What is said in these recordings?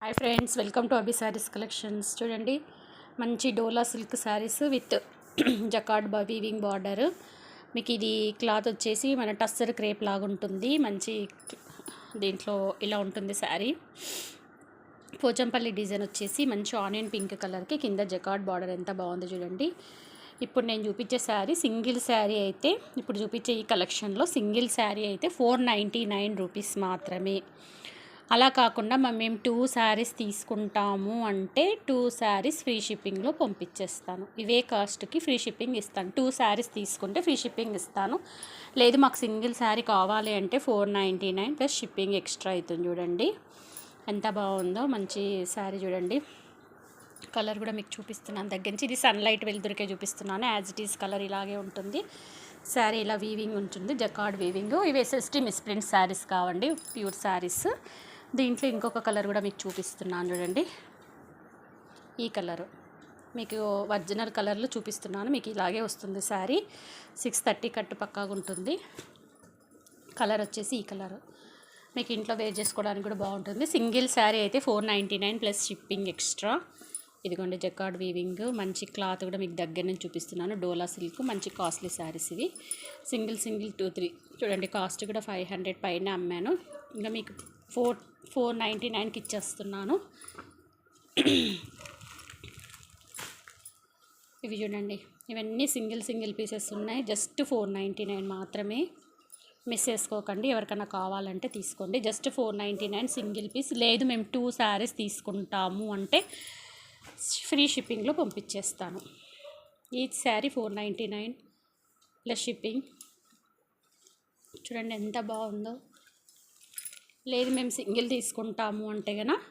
Hi friends, welcome to Abhi sarees collections. చూడండి, మంచి Dola silk sarees with jacquard weaving border. మీకు ఇది క్లాత్ వచ్చేసి మన టస్సర్ క్రేప్ లాగా ఉంటుంది. మంచి దీంట్లో ఇలా ఉంటుంది శారీ. పోచంపల్లి డిజైన్ వచ్చేసి మంచి ఆనియన్ పింక్ కలర్కి కింద జకార్డ్ బార్డర్ ఎంత బాగుంది చూడండి. ఇప్పుడు నేను చూపించే శారీ సింగిల్ శారీ అయితే, ఇప్పుడు చూపించే ఈ కలెక్షన్లో సింగిల్ శారీ అయితే 499 రూపీస్ మాత్రమే. అలా కాకుండా మేము 2 శారీస్ తీసుకుంటాము అంటే 2 శారీస్ ఫ్రీ షిప్పింగ్లో పంపించేస్తాను. ఇవే కాస్ట్కి ఫ్రీ షిప్పింగ్ ఇస్తాను. 2 శారీస్ తీసుకుంటే ఫ్రీ షిప్పింగ్ ఇస్తాను. లేదు మాకు సింగిల్ శారీ కావాలి అంటే 499 ప్లస్ షిప్పింగ్ ఎక్స్ట్రా అవుతుంది. చూడండి ఎంత బాగుందో, మంచి శారీ చూడండి. కలర్ కూడా మీకు చూపిస్తున్నాను దగ్గర నుంచి. ఇది సన్లైట్ వెలుతురికే చూపిస్తున్నాను. యాజ్ ఇట్ ఈస్ కలర్ ఇలాగే ఉంటుంది. శారీ ఇలా వీవింగ్ ఉంటుంది, జకార్డ్ వీవింగ్. ఇవి ఎస్ఎస్టీ మిస్ప్రింట్ శారీస్ కావండి, ప్యూర్ శారీస్. దీంట్లో ఇంకొక కలర్ కూడా మీకు చూపిస్తున్నాను చూడండి. ఈ కలరు మీకు ఒరిజినల్ కలర్లో చూపిస్తున్నాను. మీకు ఇలాగే వస్తుంది శారీ. 630 కట్టు పక్కాగా ఉంటుంది. కలర్ వచ్చేసి ఈ కలరు. మీకు ఇంట్లో వేర్ చేసుకోవడానికి కూడా బాగుంటుంది. సింగిల్ శారీ అయితే 499 ప్లస్ షిప్పింగ్ ఎక్స్ట్రా. ఇదిగోండి జకార్డ్ వీవింగ్, మంచి క్లాత్ కూడా మీకు దగ్గర నుంచి చూపిస్తున్నాను. డోలా సిల్క్, మంచి కాస్ట్లీ శారీస్ ఇవి. సింగిల్ 2, 3 చూడండి. కాస్ట్ కూడా 500 పైన అమ్మాను. ఇంకా మీకు 499కి ఇచ్చేస్తున్నాను. ఇవి చూడండి, ఇవన్నీ సింగిల్ పీసెస్ ఉన్నాయి. జస్ట్ 499 మాత్రమే. మిస్ చేసుకోకండి. ఎవరికైనా కావాలంటే తీసుకోండి. Just 499 single piece. లేదు మేము 2 శారీస్ తీసుకుంటాము అంటే ఫ్రీ షిప్పింగ్లో పంపించేస్తాను. Each sari 499 plus shipping. చూడండి ఎంత బాగుందో. లేదు మేము సింగిల్ తీసుకుంటాము అంటే కనుక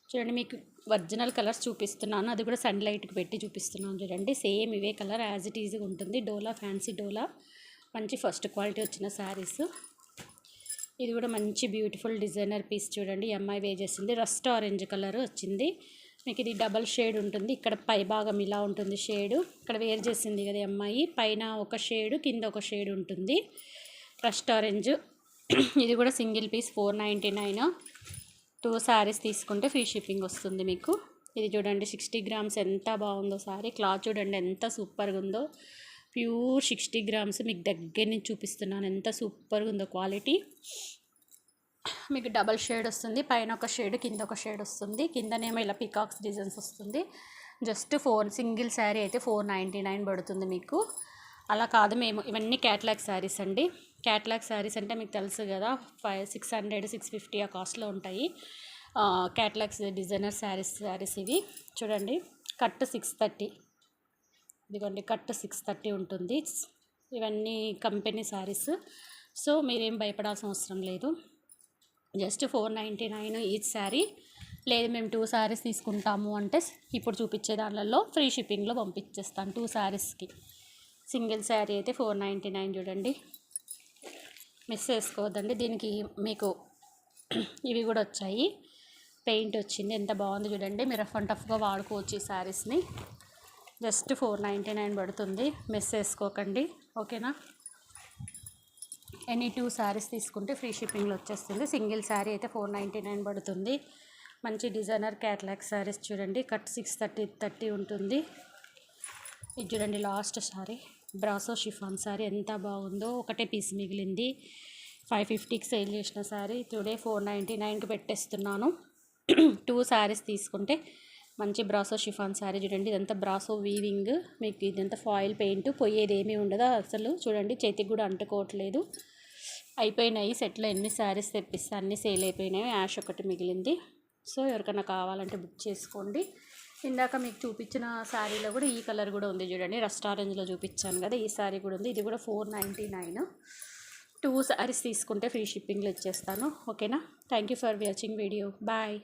చూడండి, మీకు ఒరిజినల్ కలర్స్ చూపిస్తున్నాను. అది కూడా సన్లైట్కి పెట్టి చూపిస్తున్నాను చూడండి. సేమ్ ఇవే కలర్ యాజ్ ఇట్ ఈజ్గా ఉంటుంది. డోలా, ఫ్యాన్సీ డోలా, మంచి ఫస్ట్ క్వాలిటీ వచ్చిన శారీస్. ఇది కూడా మంచి బ్యూటిఫుల్ డిజైనర్ పీస్ చూడండి. అమ్మాయి వే చేసింది. రస్ట్ ఆరెంజ్ కలర్ వచ్చింది. మీకు ఇది డబల్ షేడ్ ఉంటుంది. ఇక్కడ పై భాగం ఇలా ఉంటుంది షేడు. ఇక్కడ వేర్ చేసింది కదా అమ్మాయి, పైన ఒక షేడు కింద ఒక షేడ్ ఉంటుంది. Rust orange. ఇది కూడా సింగిల్ పీస్ 499. 2 శారీస్ తీసుకుంటే ఫ్రీ షిప్పింగ్ వస్తుంది మీకు. ఇది చూడండి 60 గ్రామ్స్ ఎంత బాగుందో శారీ. క్లాత్ చూడండి ఎంత సూపర్గా ఉందో. ప్యూర్ 60 గ్రామ్స్ మీకు దగ్గర నుంచి చూపిస్తున్నాను. ఎంత సూపర్గా ఉందో క్వాలిటీ. మీకు డబల్ షేడ్ వస్తుంది. పైన ఒక షేడ్, కింద ఒక షేడ్ వస్తుంది. కిందనేమో ఇలా పికాక్స్ డిజైన్స్ వస్తుంది. జస్ట్ సింగిల్ శారీ అయితే 499 పడుతుంది మీకు. అలా కాదు, మేము ఇవన్నీ క్యాటలాగ్ శారీస్ అండి. క్యాటలాగ్ శారీస్ అంటే మీకు తెలుసు కదా, 600 650 ఆ కాస్ట్లో ఉంటాయి. క్యాటలాగ్స్ డిజైనర్ శారీస్ ఇవి చూడండి. కట్ 630. ఇదిగోండి కట్ 630 ఉంటుంది. ఇవన్నీ కంపెనీ శారీస్. సో మీరేం భయపడాల్సిన అవసరం లేదు. Just 499 each sari. లేదు మేము 2 శారీస్ తీసుకుంటాము అంటే ఇప్పుడు చూపించే దానిలో ఫ్రీ షిప్పింగ్లో పంపించేస్తాను 2 శారీస్కి. సింగిల్ శారీ అయితే 499 చూడండి. మిస్ చేసుకోవద్దండి. దీనికి మీకు ఇవి కూడా వచ్చాయి, పెయింట్ వచ్చింది. ఎంత బాగుంది చూడండి. మీరు రఫ్ అండ్ టఫ్గా వాడుకోవచ్చు ఈ శారీస్ని. జస్ట్ 499 పడుతుంది. మిస్ చేసుకోకండి, ఓకేనా. ఎనీ 2 శారీస్ తీసుకుంటే ఫ్రీ షిప్పింగ్లో వచ్చేస్తుంది. సింగిల్ శారీ అయితే 499 పడుతుంది. మంచి డిజైనర్ క్యాటలాగ్ శారీస్ చూడండి. కట్ 630 ఉంటుంది. ఇది చూడండి last sari, brasso chiffon sari ఎంత బాగుందో. ఒకటే పీస్ మిగిలింది. 550కి సేల్ చేసిన శారీ టుడే 499కి పెట్టేస్తున్నాను. 2 శారీస్ తీసుకుంటే మంచి బ్రాసో షిఫాన్ శారీ చూడండి. ఇదంతా బ్రాసో వీవింగ్. మీకు ఇదంతా ఫాయిల్ పెయింట్, పోయేది ఏమీ ఉండదు అసలు. చూడండి చేతికి కూడా అంటుకోవట్లేదు. అయిపోయినాయి సెట్లో. ఎన్ని శారీస్ తెప్పిస్తే అన్నీ సేల్ అయిపోయినాయి. యాష్ ఒకటి మిగిలింది. సో ఎవరికైనా కావాలంటే బుక్ చేసుకోండి. ఇందాక మీకు చూపించిన శారీలో కూడా ఈ కలర్ కూడా ఉంది చూడండి. రస్ట్ ఆరెంజ్లో చూపించాను కదా, ఈ శారీ కూడా ఉంది. ఇది కూడా 499. 2 శారీస్ తీసుకుంటే ఫ్రీ షిప్పింగ్లో ఇచ్చేస్తాను, ఓకేనా. Thank you for watching video. Bye.